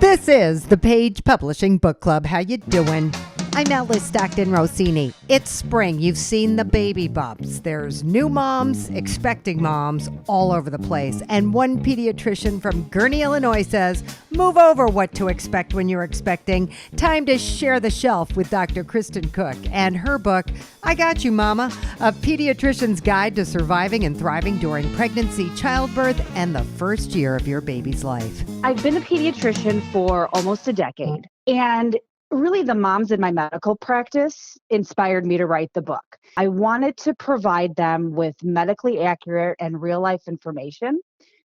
This is the Page Publishing Book Club. How you doing? I'm Alice Stockton Rossini. It's spring. You've seen the baby bumps. There's new moms, expecting moms all over the place. And one pediatrician from Gurnee, Illinois says, move over what to expect when you're expecting. Time to share the shelf with Dr. Kristen Cook and her book, I Got You, Mama, a pediatrician's guide to surviving and thriving during pregnancy, childbirth, and the first year of your baby's life. I've been a pediatrician for almost a decade, and really the moms in my medical practice inspired me to write the book. I wanted to provide them with medically accurate and real life information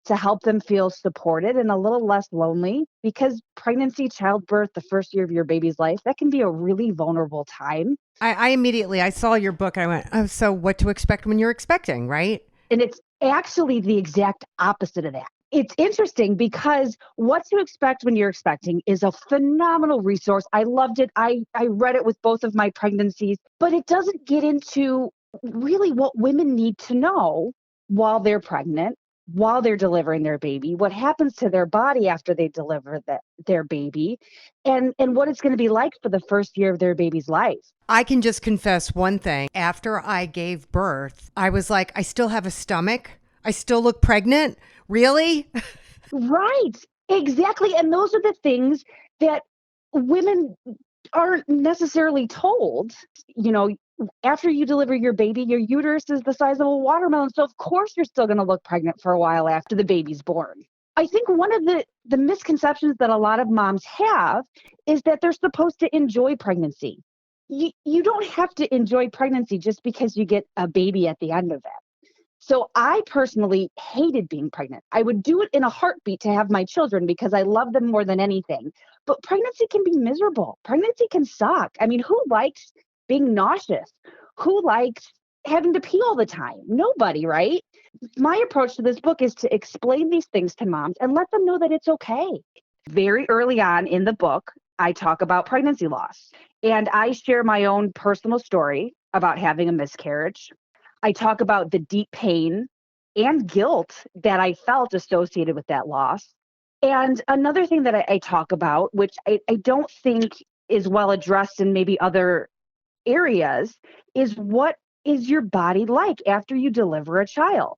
to help them feel supported and a little less lonely, because pregnancy, childbirth, the first year of your baby's life, that can be a really vulnerable time. I saw your book. I went, oh, so what to expect when you're expecting, right? And it's actually the exact opposite of that. It's interesting because What to Expect When You're Expecting is a phenomenal resource. I loved it. I read it with both of my pregnancies, but it doesn't get into really what women need to know while they're pregnant, while they're delivering their baby, what happens to their body after they deliver their baby, and what it's going to be like for the first year of their baby's life. I can just confess one thing. After I gave birth, I was like, I still have a stomach. I still look pregnant. Really? Right. Exactly. And those are the things that women aren't necessarily told. You know, after you deliver your baby, your uterus is the size of a watermelon. So of course you're still going to look pregnant for a while after the baby's born. I think one of the misconceptions that a lot of moms have is that they're supposed to enjoy pregnancy. You don't have to enjoy pregnancy just because you get a baby at the end of it. So I personally hated being pregnant. I would do it in a heartbeat to have my children because I love them more than anything. But pregnancy can be miserable. Pregnancy can suck. I mean, who likes being nauseous? Who likes having to pee all the time? Nobody, right? My approach to this book is to explain these things to moms and let them know that it's okay. Very early on in the book, I talk about pregnancy loss, and I share my own personal story about having a miscarriage. I talk about the deep pain and guilt that I felt associated with that loss. And another thing that I talk about, which I don't think is well addressed in maybe other areas, is what is your body like after you deliver a child?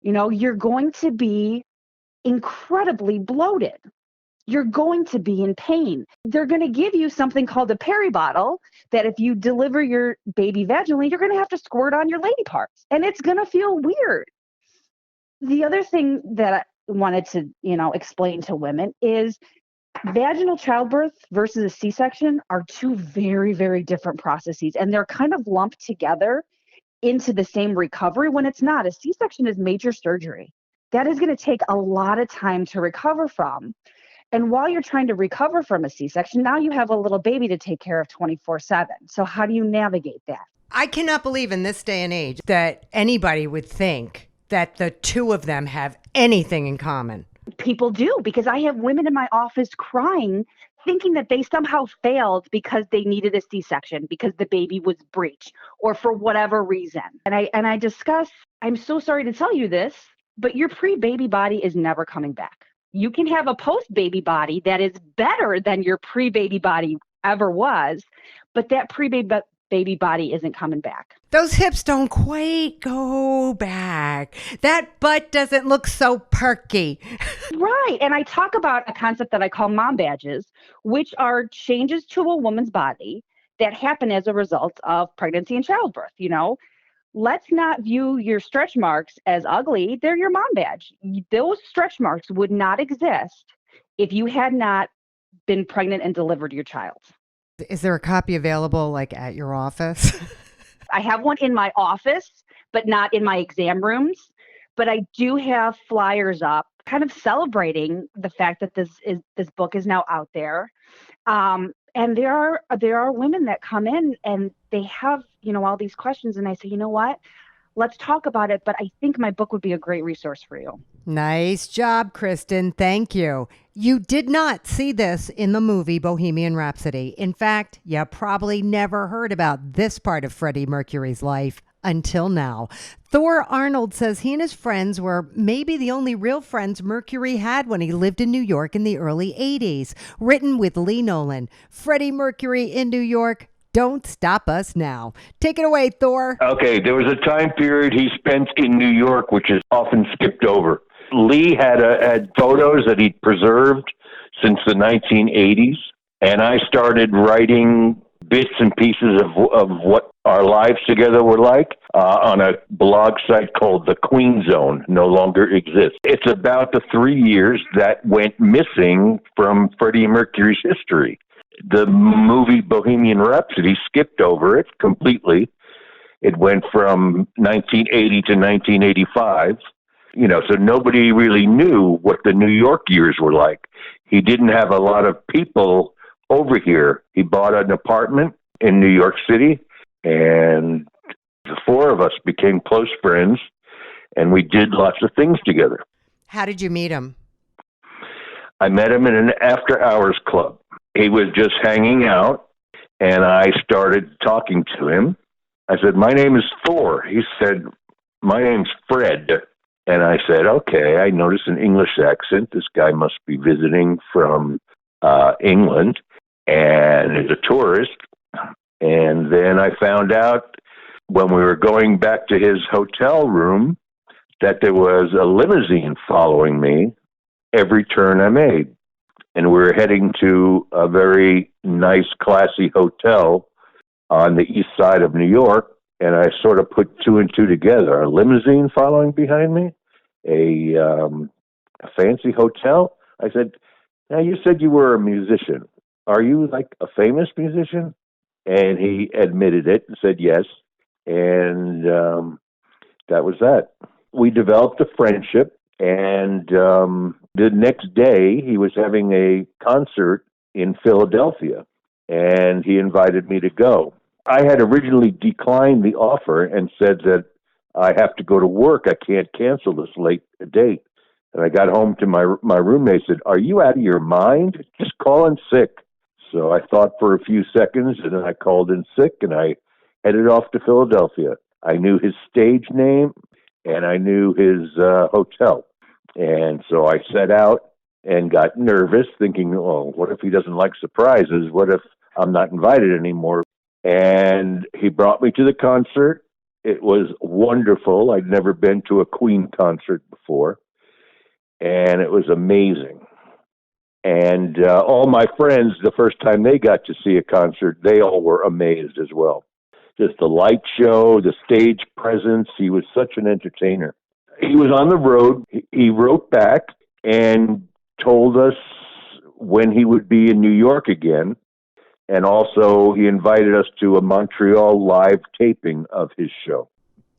You know, you're going to be incredibly bloated. You're going to be in pain. They're going to give you something called a peri-bottle that if you deliver your baby vaginally, you're going to have to squirt on your lady parts, and it's going to feel weird. The other thing that I wanted to, explain to women is vaginal childbirth versus a C-section are two very, very different processes, and they're kind of lumped together into the same recovery when it's not. A C-section is major surgery. That is going to take a lot of time to recover from. And while you're trying to recover from a C-section, now you have a little baby to take care of 24/7. So how do you navigate that? I cannot believe in this day and age that anybody would think that the two of them have anything in common. People do, because I have women in my office crying, thinking that they somehow failed because they needed a C-section, because the baby was breech, or for whatever reason. And I discuss, I'm so sorry to tell you this, but your pre-baby body is never coming back. You can have a post-baby body that is better than your pre-baby body ever was, but that pre-baby body isn't coming back. Those hips don't quite go back. That butt doesn't look so perky. Right. And I talk about a concept that I call mom badges, which are changes to a woman's body that happen as a result of pregnancy and childbirth. Let's not view your stretch marks as ugly. They're your mom badge. Those stretch marks would not exist if you had not been pregnant and delivered your child. Is there a copy available at your office? I have one in my office, but not in my exam rooms. But I do have flyers up kind of celebrating the fact that this book is now out there. And there are women that come in and they have, all these questions. And I say, you know what? Let's talk about it. But I think my book would be a great resource for you. Nice job, Kristen. Thank you. You did not see this in the movie Bohemian Rhapsody. In fact, you probably never heard about this part of Freddie Mercury's life until now. Thor Arnold says he and his friends were maybe the only real friends Mercury had when he lived in New York in the early 80s. Written with Lee Nolan. Freddie Mercury in New York. Don't stop us now. Take it away, Thor. Okay, there was a time period he spent in New York, which is often skipped over. Lee had photos that he'd preserved since the 1980s, and I started writing bits and pieces of what our lives together were like on a blog site called The Queen Zone. No longer exists. It's about the 3 years that went missing from Freddie Mercury's history. The movie Bohemian Rhapsody skipped over it completely. It went from 1980 to 1985. So nobody really knew what the New York years were like. He didn't have a lot of people over here. He bought an apartment in New York City, and the four of us became close friends, and we did lots of things together. How did you meet him? I met him in an after-hours club. He was just hanging out, and I started talking to him. I said, "My name is Thor." He said, "My name's Fred." And I said, "Okay, I noticed an English accent. This guy must be visiting from England and is a tourist." And then I found out when we were going back to his hotel room that there was a limousine following me every turn I made. And we were heading to a very nice, classy hotel on the east side of New York. And I sort of put two and two together. A limousine following behind me, a fancy hotel. I said, "Now, you said you were a musician. Are you like a famous musician?" And he admitted it and said yes. And that was that. We developed a friendship. And the next day, he was having a concert in Philadelphia. And he invited me to go. I had originally declined the offer and said that I have to go to work. I can't cancel this late date. And I got home to my roommate said, "Are you out of your mind? Just call in sick." So I thought for a few seconds, and then I called in sick, and I headed off to Philadelphia. I knew his stage name, and I knew his hotel. And so I set out and got nervous, thinking, "Oh, what if he doesn't like surprises? What if I'm not invited anymore?" And he brought me to the concert. It was wonderful. I'd never been to a Queen concert before, and it was amazing. And all my friends, the first time they got to see a concert, they all were amazed as well. Just the light show, the stage presence. He was such an entertainer. He was on the road. He wrote back and told us when he would be in New York again. And also, he invited us to a Montreal live taping of his show.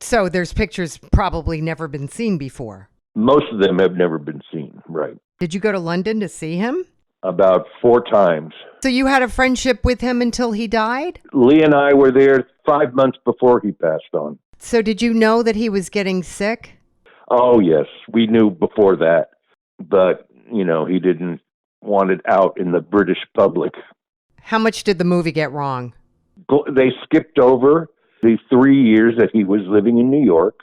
So there's pictures probably never been seen before. Most of them have never been seen, right? Did you go to London to see him? About 4 times. So you had a friendship with him until he died? Lee and I were there 5 months before he passed on. So did you know that he was getting sick? Oh, yes. We knew before that. But, he didn't want it out in the British public. How much did the movie get wrong? They skipped over the 3 years that he was living in New York,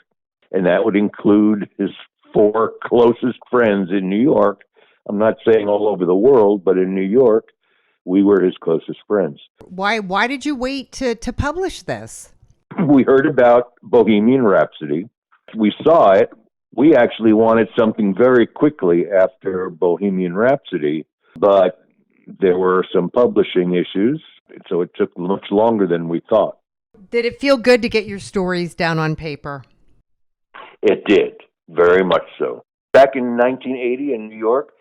and that would include his 4 closest friends in New York. I'm not saying all over the world, but in New York, we were his closest friends. Why did you wait to publish this? We heard about Bohemian Rhapsody. We saw it. We actually wanted something very quickly after Bohemian Rhapsody, but there were some publishing issues, so it took much longer than we thought. Did it feel good to get your stories down on paper? It did, very much so. Back in 1980 in New York,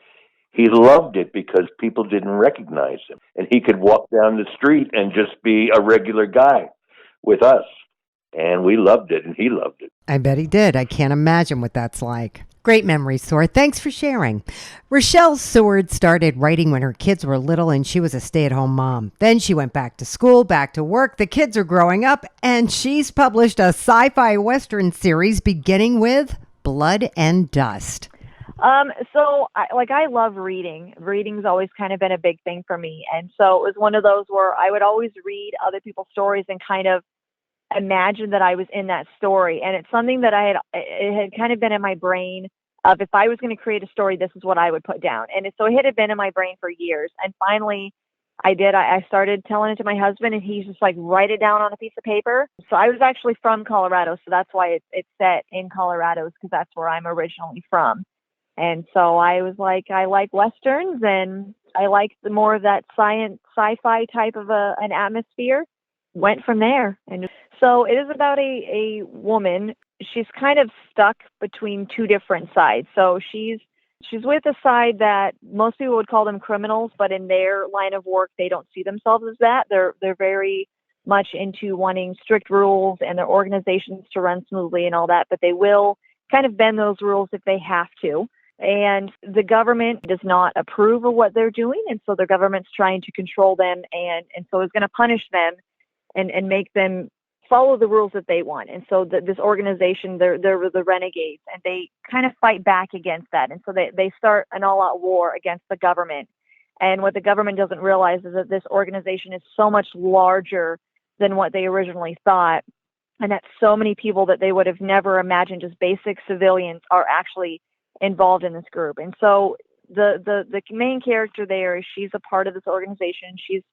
he loved it because people didn't recognize him. And he could walk down the street and just be a regular guy with us. And we loved it, and he loved it. I bet he did. I can't imagine what that's like. Great memories, Thor. Thanks for sharing. Rochelle Seward started writing when her kids were little and she was a stay-at-home mom. Then she went back to school, back to work. The kids are growing up, and she's published a sci-fi Western series beginning with Blood and Dust. I love reading. Reading's always kind of been a big thing for me. And so it was one of those where I would always read other people's stories and kind of imagined that I was in that story. And it's something that it had kind of been in my brain of, if I was going to create a story, this is what I would put down. And so it had been in my brain for years. And finally I did. I started telling it to my husband, and he's just like, write it down on a piece of paper. So I was actually from Colorado. So that's why it's set in Colorado, because that's where I'm originally from. And so I was like, I like Westerns, and I like the more of that science, sci-fi type of an atmosphere. Went from there. And so it is about a woman. She's kind of stuck between two different sides. So she's with a side that most people would call them criminals, but in their line of work, they don't see themselves as that. They're very much into wanting strict rules and their organizations to run smoothly and all that, but they will kind of bend those rules if they have to. And the government does not approve of what they're doing. And so the government's trying to control them, and so is going to punish them and make them follow the rules that they want. And so this organization, they're the renegades, and they kind of fight back against that. And so they start an all-out war against the government. And what the government doesn't realize is that this organization is so much larger than what they originally thought. And that so many people that they would have never imagined, just basic civilians, are actually involved in this group. And so the main character there is, she's a part of this organization. She's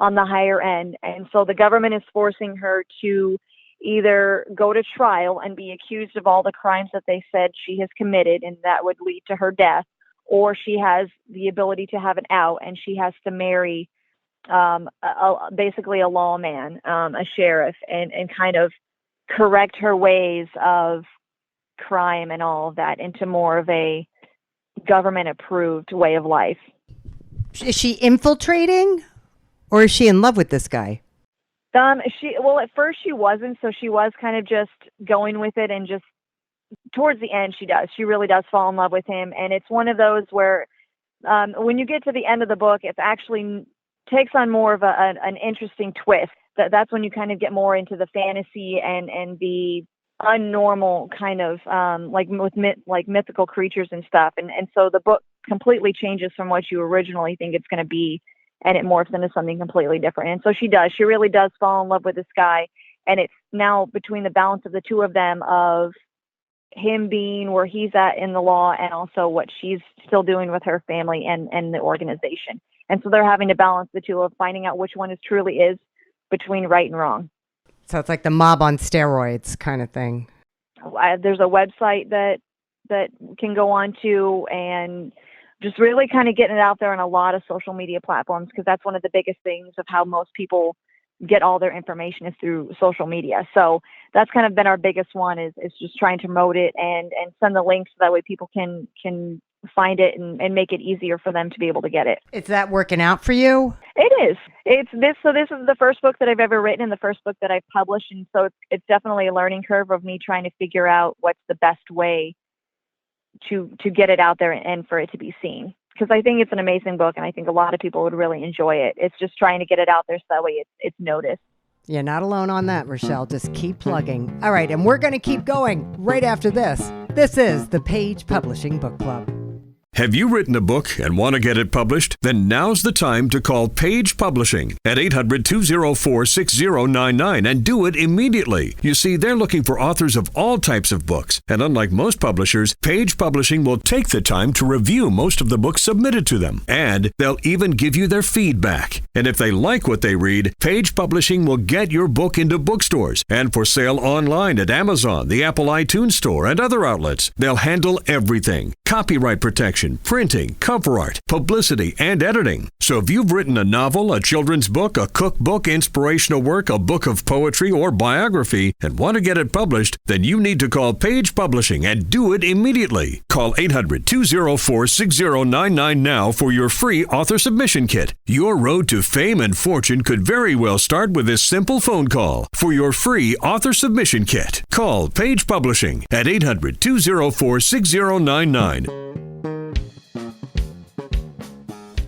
on the higher end. And so the government is forcing her to either go to trial and be accused of all the crimes that they said she has committed, and that would lead to her death, or she has the ability to have an out, and she has to marry basically a lawman, a sheriff, and kind of correct her ways of crime and all of that into more of a government approved way of life. Is she infiltrating, or is she in love with this guy? At first she wasn't, so she was kind of just going with it, and just towards the end she really does fall in love with him. And it's one of those where when you get to the end of the book, it actually takes on more of an interesting twist. That's when you kind of get more into the fantasy and the unnormal kind of like mythical creatures and stuff. And so the book completely changes from what you originally think it's going to be, and it morphs into something completely different. And so she really does fall in love with this guy. And it's now between the balance of the two of them, of him being where he's at in the law, and also what she's still doing with her family and the organization. And so they're having to balance the two, of finding out which one truly is between right and wrong. So it's like the mob on steroids kind of thing. There's a website that can go on to, and just really kind of getting it out there on a lot of social media platforms, because that's one of the biggest things of how most people get all their information is through social media. So that's kind of been our biggest one, is just trying to promote it and send the links, so that way people can find it and make it easier for them to be able to get it. Is that working out for you? It is. This is the first book that I've ever written, and the first book that I've published. And so it's definitely a learning curve of me trying to figure out what's the best way to get it out there and for it to be seen. Because I think it's an amazing book, and I think a lot of people would really enjoy it. It's just trying to get it out there so that way it's noticed. You're not alone on that, Rochelle. Just keep plugging. All right, and we're going to keep going right after this. This is the Page Publishing Book Club. Have you written a book and want to get it published? Then now's the time to call Page Publishing at 800-204-6099 and do it immediately. You see, they're looking for authors of all types of books. And unlike most publishers, Page Publishing will take the time to review most of the books submitted to them. And they'll even give you their feedback. And if they like what they read, Page Publishing will get your book into bookstores and for sale online at Amazon, the Apple iTunes Store, and other outlets. They'll handle everything: copyright protection, printing, cover art, publicity, and editing. So if you've written a novel, a children's book, a cookbook, inspirational work, a book of poetry, or biography, and want to get it published, then you need to call Page Publishing and do it immediately. Call 800-204-6099 now for your free author submission kit. Your road to fame and fortune could very well start with this simple phone call. For your free author submission kit, call Page Publishing at 800-204-6099.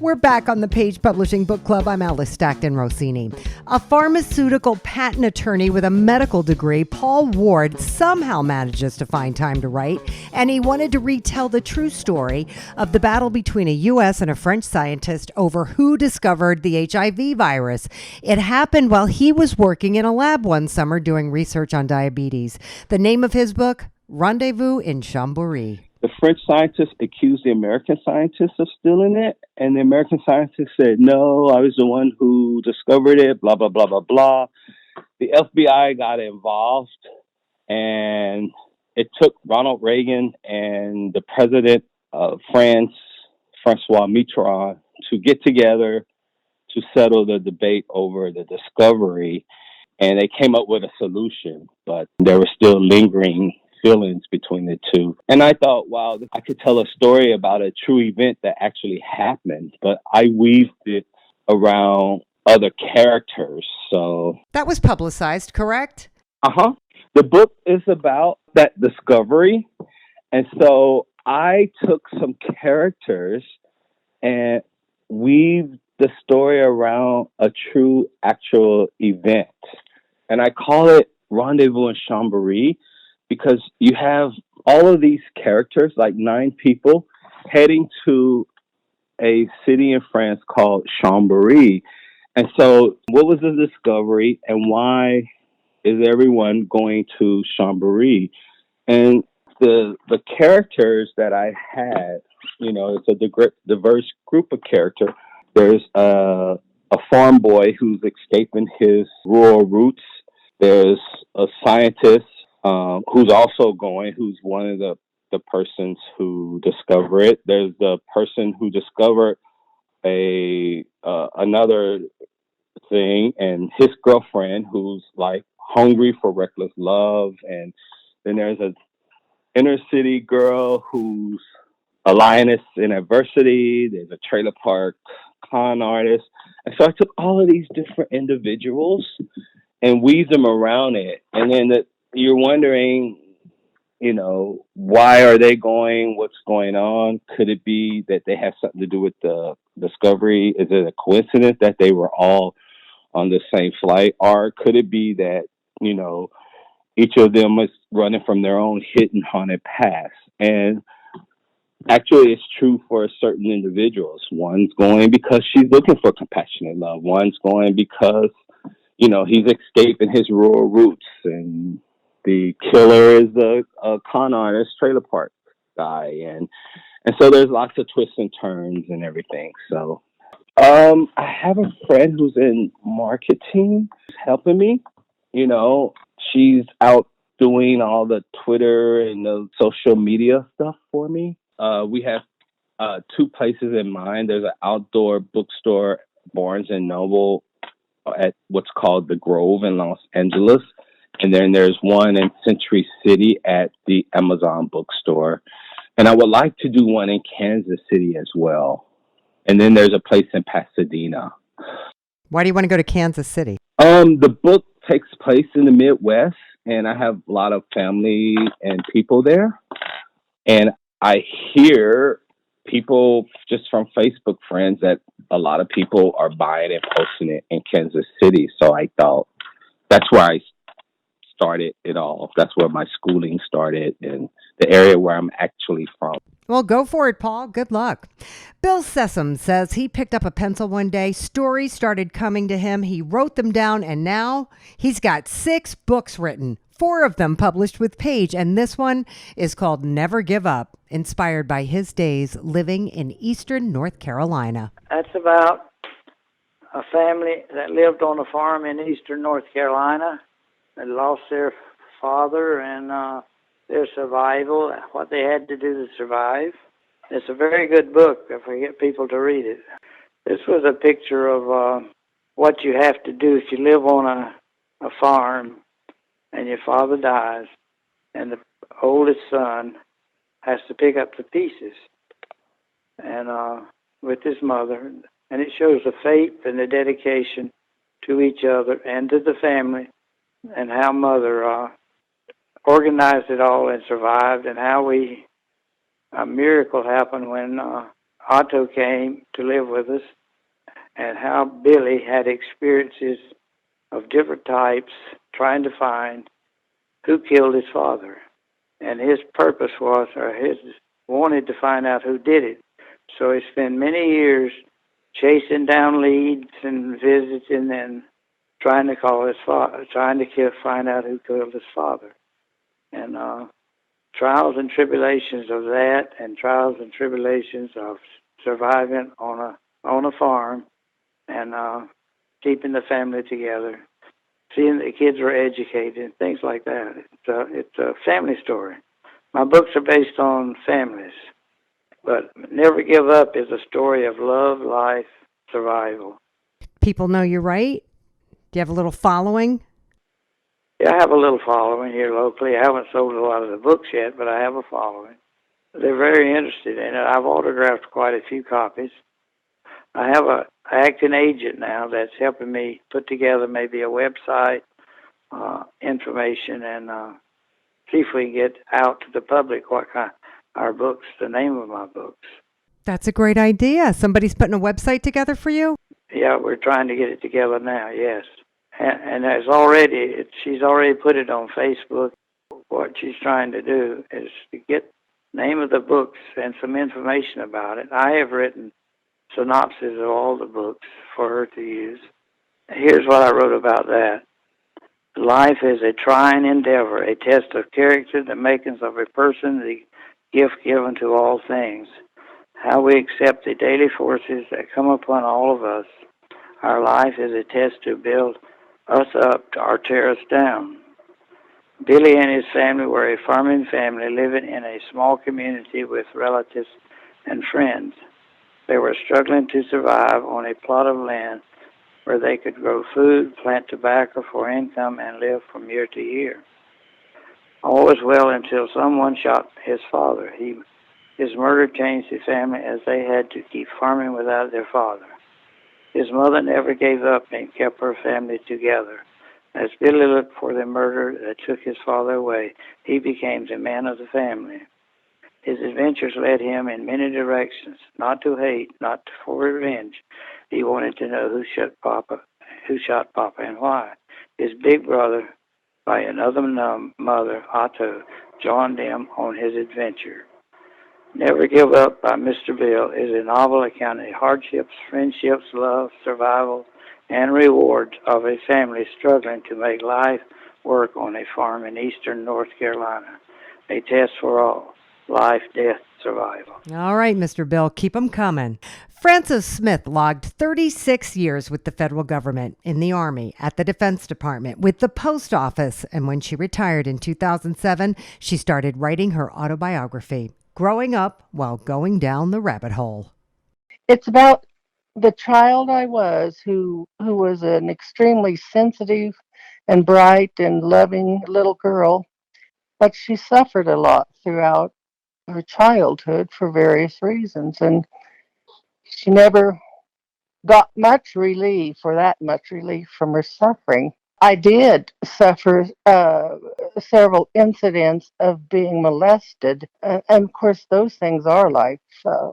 We're back on the Page Publishing Book Club. I'm Alice Stockton Rossini. A pharmaceutical patent attorney with a medical degree, Paul Ward somehow manages to find time to write, and he wanted to retell the true story of the battle between a U.S. and a French scientist over who discovered the HIV virus. It happened while he was working in a lab one summer doing research on diabetes. The name of his book, Rendezvous in Chambéry. The French scientists accused the American scientists of stealing it, and the American scientists said, no, I was the one who discovered it, blah, blah, blah, blah, blah. The FBI got involved, and it took Ronald Reagan and the president of France, Francois Mitterrand, to get together to settle the debate over the discovery, and they came up with a solution, but there were still lingering feelings between the two. And I thought, wow, I could tell a story about a true event that actually happened, but I weaved it around other characters. So that was publicized, correct? The book is about that discovery. And so I took some characters and weaved the story around a true actual event. And I call it Rendezvous in Chambéry, because you have all of these characters, like 9 people, heading to a city in France called Chambéry. And so what was the discovery and why is everyone going to Chambéry? And the characters that I had, it's a diverse group of characters. There's a farm boy who's escaping his rural roots. There's a scientist who's also going, who's one of the persons who discover it. There's the person who discovered another thing, and his girlfriend who's like hungry for reckless love. And then there's a inner city girl who's a lioness in adversity. There's a trailer park con artist. And so I took all of these different individuals and weaved them around it. And then you're wondering, why are they going? What's going on? Could it be that they have something to do with the discovery? Is it a coincidence that they were all on the same flight? Or could it be that, each of them is running from their own hidden haunted past? And actually, it's true for certain individuals. One's going because she's looking for compassionate love. One's going because, he's escaping his rural roots, and the killer is a con artist, trailer park guy, and so there's lots of twists and turns and everything. So, I have a friend who's in marketing, helping me. She's out doing all the Twitter and the social media stuff for me. We have 2 places in mind. There's an outdoor bookstore, Barnes and Noble, at what's called the Grove in Los Angeles. And then there's one in Century City at the Amazon bookstore. And I would like to do one in Kansas City as well. And then there's a place in Pasadena. Why do you want to go to Kansas City? The book takes place in the Midwest, and I have a lot of family and people there. And I hear people just from Facebook friends that a lot of people are buying and posting it in Kansas City. So I thought that's where I started it all. That's where my schooling started, in the area where I'm actually from. Well, go for it, Paul. Good luck. Bill Sessom says he picked up a pencil one day. Stories started coming to him. He wrote them down, and now he's got 6 books written, 4 of them published with Page, and this one is called Never Give Up, inspired by his days living in eastern North Carolina. That's about a family that lived on a farm in eastern North Carolina. They lost their father and their survival, what they had to do to survive. It's a very good book if we get people to read it. This was a picture of what you have to do if you live on a farm and your father dies and the oldest son has to pick up the pieces and with his mother. And it shows the faith and the dedication to each other and to the family, and how mother organized it all and survived, and how a miracle happened when Otto came to live with us, and how Billy had experiences of different types trying to find who killed his father. And his purpose was, or his wanted to find out who did it. So he spent many years chasing down leads and visits, and then trying to call his father, find out who killed his father. And trials and tribulations of that, and trials and tribulations of surviving on a farm, and keeping the family together, seeing that the kids were educated, and things like that. It's a family story. My books are based on families, but Never Give Up is a story of love, life, survival. People know you write? Do you have a little following? Yeah, I have a little following here locally. I haven't sold a lot of the books yet, but I have a following. They're very interested in it. I've autographed quite a few copies. I have a acting agent now that's helping me put together maybe a website, information, and see if we can get out to the public what kind our books, the name of my books. That's a great idea. Somebody's putting a website together for you? Yeah, we're trying to get it together now, yes. And she's already put it on Facebook. What she's trying to do is to get the name of the books and some information about it. I have written synopses of all the books for her to use. Here's what I wrote about that. Life is a trying endeavor, a test of character, the makings of a person, the gift given to all things. How we accept the daily forces that come upon all of us. Our life is a test to build us up or tear us down. Billy and his family were a farming family living in a small community with relatives and friends. They were struggling to survive on a plot of land where they could grow food, plant tobacco for income, and live from year to year. All was well until someone shot his father. His murder changed the family as they had to keep farming without their father. His mother never gave up and kept her family together. As Billy looked for the murderer that took his father away, he became the man of the family. His adventures led him in many directions, not to hate, not for revenge. He wanted to know who shot Papa, and why. His big brother, by another mother, Otto, joined him on his adventure. Never Give Up by Mr. Bill is a novel accounting hardships, friendships, love, survival, and rewards of a family struggling to make life work on a farm in eastern North Carolina. A test for all. Life, death, survival. All right, Mr. Bill, keep them coming. Frances Smith logged 36 years with the federal government, in the Army, at the Defense Department, with the Post Office, and when she retired in 2007, she started writing her autobiography, Growing Up While Going Down the Rabbit Hole. It's about the child I was who was an extremely sensitive and bright and loving little girl, but she suffered a lot throughout her childhood for various reasons, and she never got much relief from her suffering. I did suffer several incidents of being molested, and of course those things are life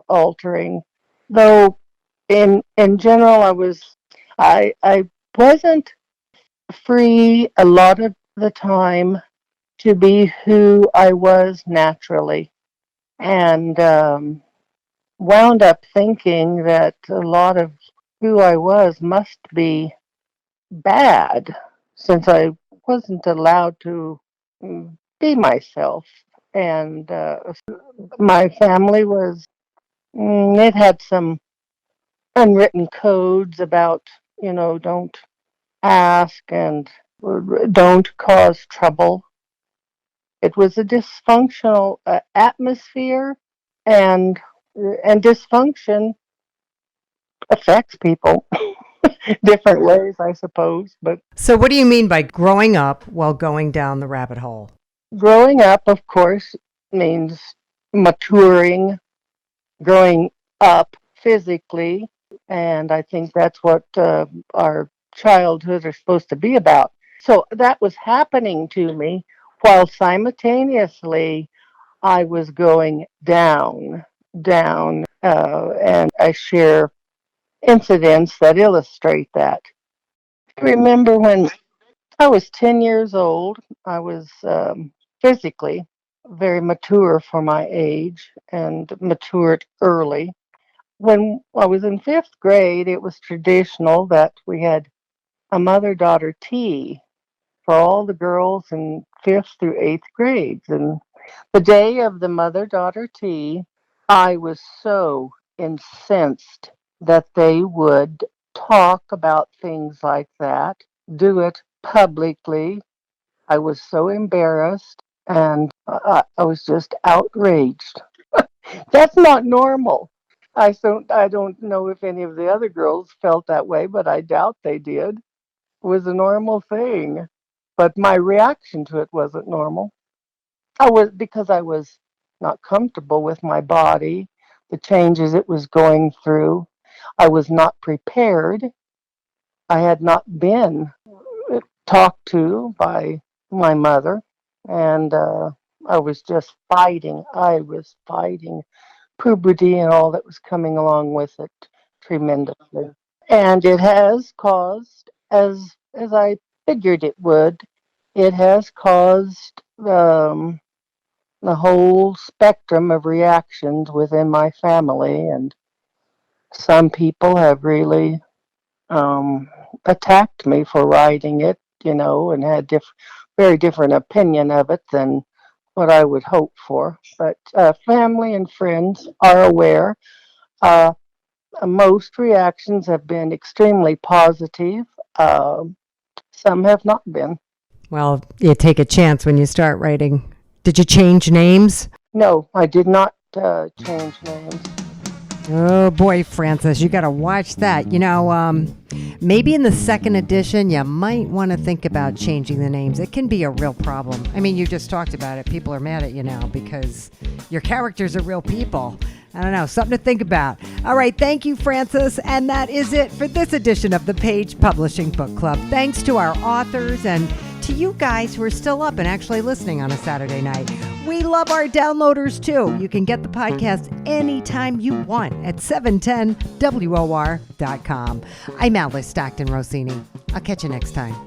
altering. Though in general, I wasn't free a lot of the time to be who I was naturally, and wound up thinking that a lot of who I was must be bad, since I wasn't allowed to be myself. And my family it had some unwritten codes about, don't ask and don't cause trouble. It was a dysfunctional atmosphere, and dysfunction affects people different ways, I suppose. But So what do you mean by growing up while going down the rabbit hole? growing up, of course, means maturing, growing up physically, and I think that's what our childhood are supposed to be about. So that was happening to me while simultaneously I was going down and I share incidents that illustrate that. I remember when I was 10 years old, I was physically very mature for my age and matured early. When I was in fifth grade, it was traditional that we had a mother daughter tea for all the girls in fifth through eighth grades. And the day of the mother daughter tea, I was so incensed that they would talk about things like that, do it publicly. I was so embarrassed and I was just outraged. That's not normal. I don't know if any of the other girls felt that way, but I doubt they did. It was a normal thing. But my reaction to it wasn't normal. I was because I was not comfortable with my body, the changes it was going through. I was not prepared. I had not been talked to by my mother, and I was just fighting. I was fighting puberty and all that was coming along with it tremendously. And it has caused, as I figured it would, it has caused the whole spectrum of reactions within my family, and some people have really attacked me for writing it, and had very different opinion of it than what I would hope for. But family and friends are aware. Uh, Most reactions have been extremely positive. Uh, some have not been. Well, you take a chance when you start writing. Did you change names? No, I did not change names. Oh boy, Frances, you got to watch that. Maybe in the second edition, you might want to think about changing the names. It can be a real problem. I mean, you just talked about it. People are mad at you now because your characters are real people. I don't know, something to think about. All right, thank you, Frances. And that is it for this edition of the Page Publishing Book Club. Thanks to our authors and to you guys who are still up and actually listening on a Saturday night. We love our downloaders too. You can get the podcast anytime you want at 710WOR.com. I'm Alice Stockton Rossini. I'll catch you next time.